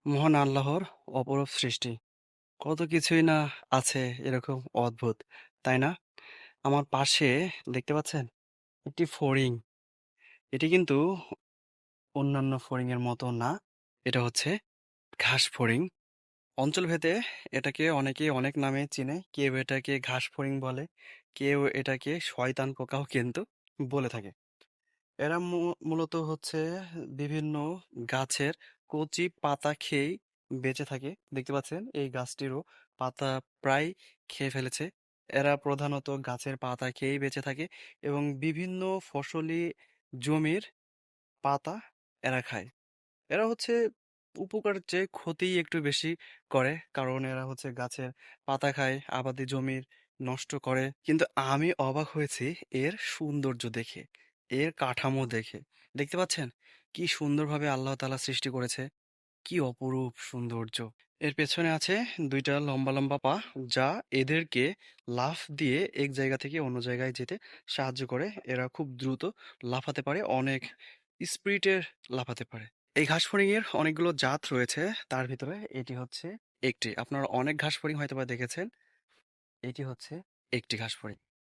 মহান আল্লাহর অপরূপ সৃষ্টি। কত কিছুই না আছে এরকম অদ্ভুত, তাই না? আমার পাশে দেখতে পাচ্ছেন একটি ফড়িং। এটি কিন্তু অন্যান্য ফড়িংয়ের মতো না। এটা হচ্ছে ঘাস ফড়িং। অঞ্চলভেদে এটাকে অনেকে অনেক নামে চিনে। কেউ এটাকে ঘাস ফড়িং বলে, কেউ এটাকে শয়তান পোকাও কিন্তু বলে থাকে। এরা মূলত হচ্ছে বিভিন্ন গাছের কচি পাতা খেয়েই বেঁচে থাকে। দেখতে পাচ্ছেন এই গাছটিরও পাতা প্রায় খেয়ে ফেলেছে। এরা প্রধানত গাছের পাতা খেয়েই বেঁচে থাকে এবং বিভিন্ন ফসলি জমির পাতা এরা খায়। এরা হচ্ছে উপকারের চেয়ে ক্ষতিই একটু বেশি করে, কারণ এরা হচ্ছে গাছের পাতা খায়, আবাদি জমির নষ্ট করে। কিন্তু আমি অবাক হয়েছি এর সৌন্দর্য দেখে, এর কাঠামো দেখে। দেখতে পাচ্ছেন কি সুন্দরভাবে আল্লাহ তাআলা সৃষ্টি করেছে, কি অপরূপ সৌন্দর্য। এর পেছনে আছে দুইটা লম্বা লম্বা পা, যা এদেরকে লাফ দিয়ে এক জায়গা থেকে অন্য জায়গায় যেতে সাহায্য করে। এরা খুব দ্রুত লাফাতে পারে, অনেক স্পিডে লাফাতে পারে। এই ঘাসফড়িংয়ের অনেকগুলো জাত রয়েছে, তার ভিতরে এটি হচ্ছে একটি। আপনারা অনেক ঘাসফড়িং হয়তোবা দেখেছেন, এটি হচ্ছে একটি ঘাসফড়িং।